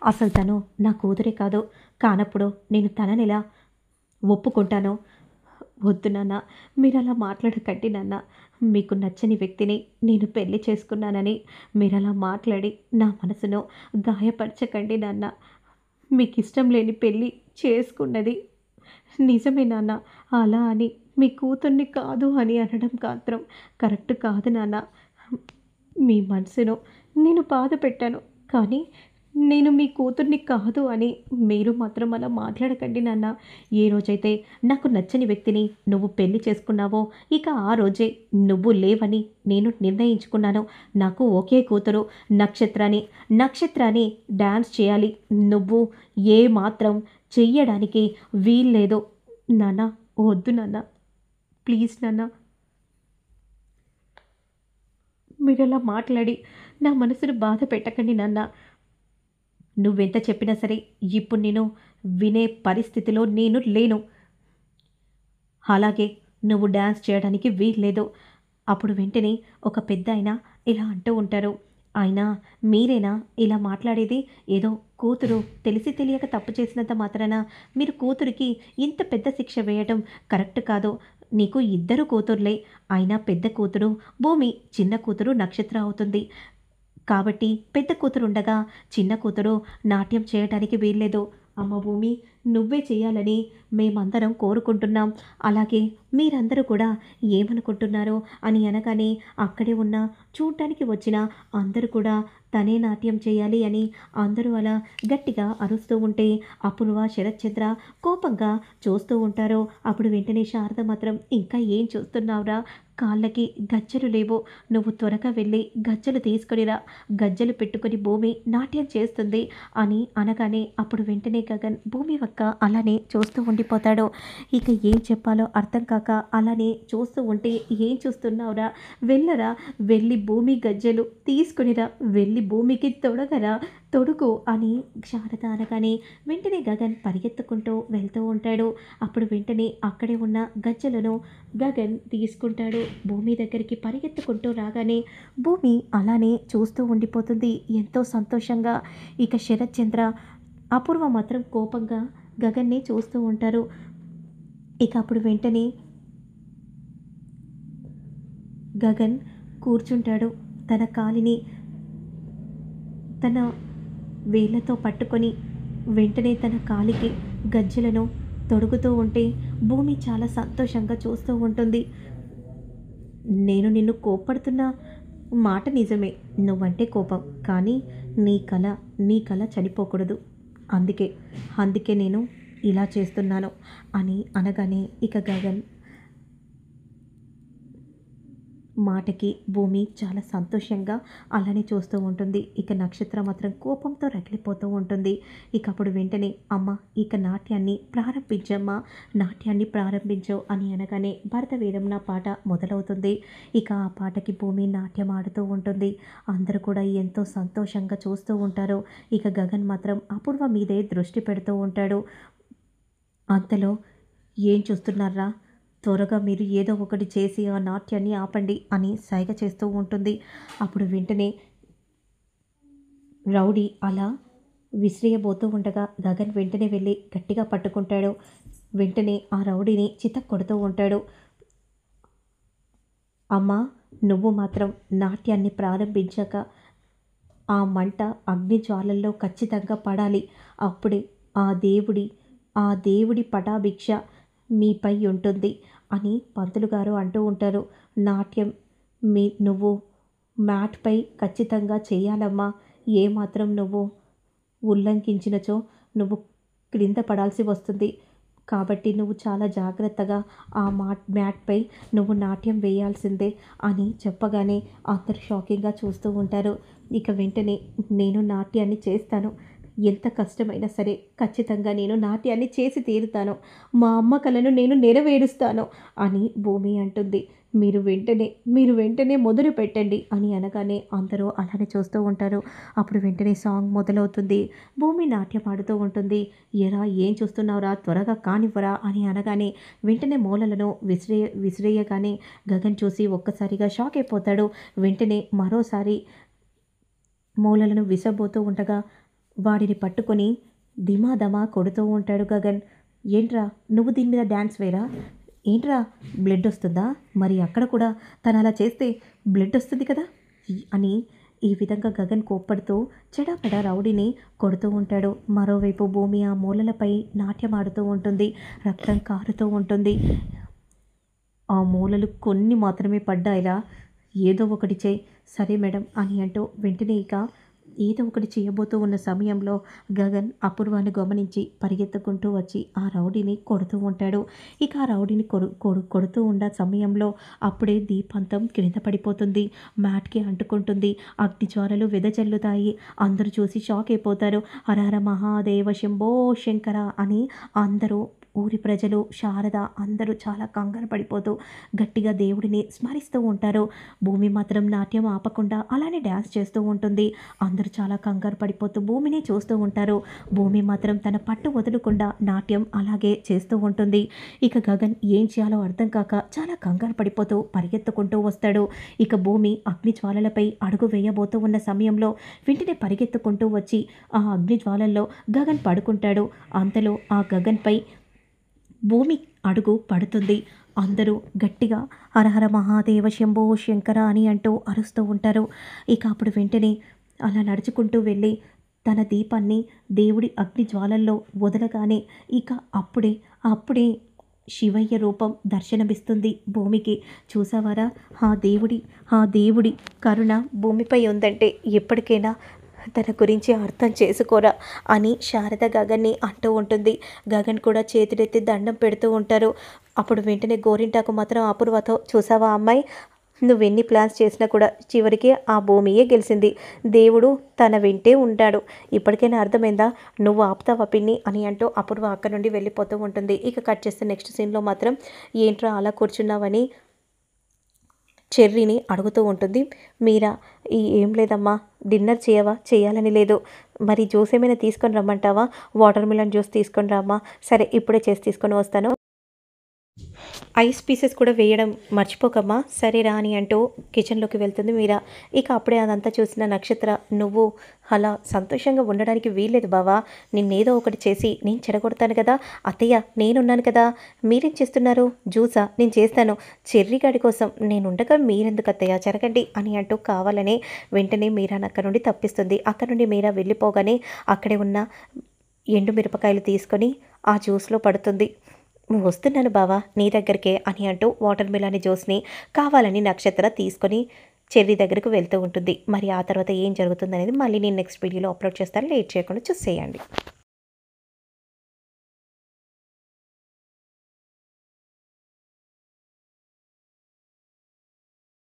అసలు తను నా కూతురే కాదు. కానప్పుడు నేను తననెలా ఒప్పుకుంటాను? వద్దు నాన్న. మీరలా మాట్లాడకండి నాన్న. మీకు నచ్చని వ్యక్తిని నేను పెళ్లి చేసుకున్నానని మీరలా మాట్లాడి నా మనసును గాయపరచకండి నాన్న. మీకిష్టం లేని పెళ్లి చేసుకున్నది నిజమే నాన్న. అలా అని మీ కూతుర్ని కాదు అని అనడం మాత్రం కరెక్ట్ కాదు నాన్న. మీ మనసును నేను బాధ పెట్టాను. కానీ నేను మీ కూతుర్ని కాదు అని మీరు మాత్రం అలా మాట్లాడకండి నాన్న. ఏ రోజైతే నాకు నచ్చని వ్యక్తిని నువ్వు పెళ్లి చేసుకున్నావో ఇక ఆ రోజే నువ్వు లేవని నేను నిర్ణయించుకున్నాను. నాకు ఒకే కూతురు నక్షత్రాని. నక్షత్రాని డాన్స్ చేయాలి. నువ్వు ఏ మాత్రం చెయ్యడానికి వీల్లేదు. నాన్న వద్దు నాన్న. ప్లీజ్ నాన్న. మీరలా మాట్లాడి నా మనసును బాధ పెట్టకండి నాన్న. నువ్వెంత చెప్పినా సరే ఇప్పుడు నేను వినే పరిస్థితిలో నేను లేను. అలాగే నువ్వు డాన్స్ చేయడానికి వీల్లేదు. అప్పుడు వెంటనే ఒక పెద్దాయన ఇలా అంటూ ఉంటారు. అయినా మీరేనా ఇలా మాట్లాడేది? ఏదో కూతురు తెలిసి తెలియక తప్పు చేసినంత మాత్రాన మీరు కూతురికి ఇంత పెద్ద శిక్ష వేయటం కరెక్ట్ కాదు. నీకు ఇద్దరు కూతుర్లే. అయినా పెద్ద కూతురు భూమి, చిన్న కూతురు నక్షత్ర అవుతుంది. కాబట్టి పెద్ద కూతురుండగా చిన్న కూతురు నాట్యం చేయటానికి వీల్లేదు. అమ్మ భూమి, నువ్వే చేయాలని మేమందరం కోరుకుంటున్నాం. అలాగే మీరందరూ కూడా ఏమనుకుంటున్నారో అని అనగానే అక్కడే ఉన్న చూడ్డానికి వచ్చిన అందరూ కూడా తనే నాట్యం చేయాలి అని అందరూ అలా గట్టిగా అరుస్తూ ఉంటే అపూర్వ, శరత్చంద్ర కోపంగా చూస్తూ ఉంటారు. అప్పుడు వెంటనే శారద మాత్రం ఇంకా ఏం చూస్తున్నావురా? కాళ్ళకి గజ్జెలు లేవు. నువ్వు త్వరగా వెళ్ళి గజ్జెలు తీసుకొనిరా. గజ్జెలు పెట్టుకొని భూమి నాట్యం చేస్తుంది అని అనగానే అప్పుడు వెంటనే గగన్ భూమి వక్క అలానే చూస్తూ ఉండిపోతాడు. ఇక ఏం చెప్పాలో అర్థం కాక అలానే చూస్తూ ఉంటే ఏం చూస్తున్నావురా? వెళ్ళరా, వెళ్ళి భూమి గజ్జెలు తీసుకునిరా, వెళ్ళి భూమికి తొడగరా, తొడుగు అని శారద అనగానే వెంటనే గగన్ పరిగెత్తుకుంటూ వెళ్తూ ఉంటాడు. అప్పుడు వెంటనే అక్కడే ఉన్న గజ్జెలను గగన్ తీసుకుంటాడు. భూమి దగ్గరికి పరిగెత్తుకుంటూ రాగానే భూమి అలానే చూస్తూ ఉండిపోతుంది ఎంతో సంతోషంగా. ఇక శరత్చంద్ర, అపూర్వ మాత్రం కోపంగా గగన్ని చూస్తూ ఉంటారు. ఇక అప్పుడు వెంటనే గగన్ కూర్చుంటాడు. తన కాలిని తన వేళ్ళతో పట్టుకొని వెంటనే తన కాలికి గజ్జెలను తొడుగుతూ ఉంటే భూమి చాలా సంతోషంగా చూస్తూ ఉంటుంది. నేను నిన్ను కోప్పడుతున్న మాట నిజమే. నువ్వంటే కోపం. కానీ నీ కల చనిపోకూడదు. అందుకే అందుకే నేను ఇలా చేస్తున్నాను అని అనగానే ఇక గగన్ మాటకి భూమి చాలా సంతోషంగా అలానే చూస్తూ ఉంటుంది. ఇక నక్షత్రం మాత్రం కోపంతో రగిలిపోతూ ఉంటుంది. ఇక అప్పుడు వెంటనే అమ్మ ఇక నాట్యాన్ని ప్రారంభించమ్మా, నాట్యాన్ని ప్రారంభించు అని అనగానే భరతవేదం నా పాట మొదలవుతుంది. ఇక ఆ పాటకి భూమి నాట్యం ఆడుతూ ఉంటుంది. అందరూ కూడా ఎంతో సంతోషంగా చూస్తూ ఉంటారు. ఇక గగన్ మాత్రం అపూర్వ మీదే దృష్టి పెడుతూ ఉంటాడు. అంతలో ఏం చూస్తున్నారా? త్వరగా మీరు ఏదో ఒకటి చేసి ఆ నాట్యాన్ని ఆపండి అని సైగ చేస్తూ ఉంటుంది. అప్పుడు వెంటనే రౌడీ అలా విసిరియబోతూ ఉండగా గగన్ వెంటనే వెళ్ళి గట్టిగా పట్టుకుంటాడు. వెంటనే ఆ రౌడీని చితక్కొడుతూ ఉంటాడు. అమ్మా, నువ్వు మాత్రం నాట్యాన్ని ప్రారంభించాక ఆ మంట అగ్ని జ్వాలల్లో ఖచ్చితంగా పడాలి. అప్పుడే ఆ దేవుడి ఆ దేవుడి పటాభిక్ష మీపై ఉంటుంది అని పంతులు గారు అంటూ ఉంటారు. నాట్యం నువ్వు మ్యాట్పై ఖచ్చితంగా చేయాలమ్మా. ఏమాత్రం నువ్వు ఉల్లంఘించినచో నువ్వు క్రింద పడాల్సి వస్తుంది. కాబట్టి నువ్వు చాలా జాగ్రత్తగా ఆ మ్యాట్పై నువ్వు నాట్యం వేయాల్సిందే అని చెప్పగానే అందరూ షాకింగ్గా చూస్తూ ఉంటారు. ఇక వెంటనే నేను నాట్యాన్ని చేస్తాను. ఎంత కష్టమైనా సరే ఖచ్చితంగా నేను నాట్యాన్ని చేసి తీరుతాను. మా అమ్మ కలను నేను నెరవేరుస్తాను అని భూమి అంటుంది. మీరు వెంటనే మొదలు పెట్టండి అని అనగానే అందరూ అలానే చూస్తూ ఉంటారు. అప్పుడు వెంటనే సాంగ్ మొదలవుతుంది. భూమి నాట్యం ఆడుతూ ఉంటుంది. ఎరా ఏం చూస్తున్నావురా, త్వరగా కానివ్వరా అని అనగానే వెంటనే మూలలను విసిరేయగానే గగన్ చూసి ఒక్కసారిగా షాక్ అయిపోతాడు. వెంటనే మరోసారి మూలలను విసబోతూ ఉండగా వాడిని పట్టుకొని దిమాదమా కొడుతూ ఉంటాడు గగన్. ఏంట్రా నువ్వు దీని మీద డ్యాన్స్ వేరా? ఏంట్రా బ్లడ్ వస్తుందా? మరి అక్కడ కూడా తను అలా చేస్తే బ్లడ్ వస్తుంది కదా అని ఈ విధంగా గగన్ కోప్పడుతూ చెడాపెడా రౌడీని కొడుతూ ఉంటాడు. మరోవైపు భూమి ఆ మూలలపై నాట్యమాడుతూ ఉంటుంది. రక్తం కారుతూ ఉంటుంది. ఆ మూలలు కొన్ని మాత్రమే పడ్డాయిలా, ఏదో ఒకటి చేయి. సరే మేడం అని అంటూ వెంటనే ఇక ఏదో ఒకటి చేయబోతూ ఉన్న సమయంలో గగన్ అపూర్వాన్ని గమనించి పరిగెత్తుకుంటూ వచ్చి ఆ రౌడీని కొడుతూ ఉంటాడు. ఇక ఆ రౌడీని కొడుతూ ఉన్న సమయంలో అప్పుడే దీపంతం క్రింద పడిపోతుంది. మ్యాట్కి అంటుకుంటుంది. అగ్నిజ్వాలలు వెదజల్లుతాయి. అందరూ చూసి షాక్ అయిపోతారు. హరహర మహాదేవ శంభో శంకర అని అందరూ ఊరి ప్రజలు, శారద అందరూ చాలా కంగారు పడిపోతూ గట్టిగా దేవుడిని స్మరిస్తూ ఉంటారు. భూమి మాత్రం నాట్యం ఆపకుండా అలానే డ్యాన్స్ చేస్తూ ఉంటుంది. అందరూ చాలా కంగారు పడిపోతూ భూమిని చూస్తూ ఉంటారు. భూమి మాత్రం తన పట్టు వదలకుండా నాట్యం అలాగే చేస్తూ ఉంటుంది. ఇక గగన్ ఏం చేయాలో అర్థం కాక చాలా కంగారు పడిపోతూ పరిగెత్తుకుంటూ వస్తాడు. ఇక భూమి అగ్ని జ్వాలలపై అడుగు వేయబోతూ ఉన్న సమయంలో వెంటనే పరిగెత్తుకుంటూ వచ్చి ఆ అగ్ని జ్వాలల్లో గగన్ పడుకుంటాడు. అంతలో ఆ గగన్పై భూమి అడుగు పడుతుంది. అందరూ గట్టిగా హరహర మహాదేవ శంభో శంకర అని అంటూ అరుస్తూ ఉంటారు. ఇక అప్పుడు వెంటనే అలా నడుచుకుంటూ వెళ్ళి తన దీపాన్ని దేవుడి అగ్ని జ్వాలల్లో వదలగానే ఇక అప్పుడే శివయ్య రూపం దర్శనమిస్తుంది భూమికి. చూసావారా, ఆ దేవుడి కరుణ భూమిపై ఉందంటే ఎప్పటికైనా తన గురించి అర్థం చేసుకోరా అని శారద గగన్ని అంటూ ఉంటుంది. గగన్ కూడా చేతులెత్తి దండం పెడుతూ ఉంటారు. అప్పుడు వెంటనే గోరింటాకు మాత్రం అపూర్వతో, చూసావా అమ్మాయి, నువ్వెన్ని ప్లాన్స్ చేసినా కూడా చివరికి ఆ భూమియే గెలిచింది. దేవుడు తన వెంటే ఉంటాడు. ఇప్పటికైనా అర్థమైందా? నువ్వు ఆపుతావా పిన్ని అని అంటూ అపూర్వ అక్కడ నుండి వెళ్ళిపోతూ ఉంటుంది. ఇక కట్ చేస్తే నెక్స్ట్ సీన్లో మాత్రం ఏంట్రా అలా కూర్చున్నావని చెర్రీని అడుగుతూ ఉంటుంది మీరా. ఏం లేదమ్మా, డిన్నర్ చేయవా? చేయాలని లేదు. మరి జ్యూస్ ఏమైనా తీసుకొని రమ్మంటావా? వాటర్ మిలన్ జ్యూస్ తీసుకొని రామ్మా. సరే ఇప్పుడే చేసి తీసుకొని వస్తాను. ఐస్ పీసెస్ కూడా వేయడం మర్చిపోకమ్మా. సరేరా అని అంటూ కిచెన్లోకి వెళ్తుంది మీరా. ఇక అప్పుడే అదంతా చూసిన నక్షత్ర, నువ్వు అలా సంతోషంగా ఉండడానికి వీల్లేదు బావా. నిన్నేదో ఒకటి చేసి నేను చెడగొడతాను కదా. అత్తయ్య నేనున్నాను కదా, మీరేం చేస్తున్నారు? జ్యూసా? నేను చేస్తాను. చెర్రీగాడి కోసం నేనుండగా మీరెందుకు అత్తయ్య, జరగండి అని అంటూ కావాలనే వెంటనే మీరాని అక్కడ నుండి తప్పిస్తుంది. అక్కడ నుండి మీరా వెళ్ళిపోగానే అక్కడే ఉన్న ఎండు మిరపకాయలు తీసుకొని ఆ జ్యూస్లో పడుతుంది. వస్తున్నాను బావా నీ దగ్గరికే అని అంటూ వాటర్ మిలాన్ జ్యూస్ని కావాలని నక్షత్ర తీసుకొని చెర్రీ దగ్గరకు వెళ్తూ ఉంటుంది. మరి ఆ తర్వాత ఏం జరుగుతుంది అనేది మళ్ళీ నేను నెక్స్ట్ వీడియోలో అప్లోడ్ చేస్తాను. లేట్ చేయకుండా చూసేయండి.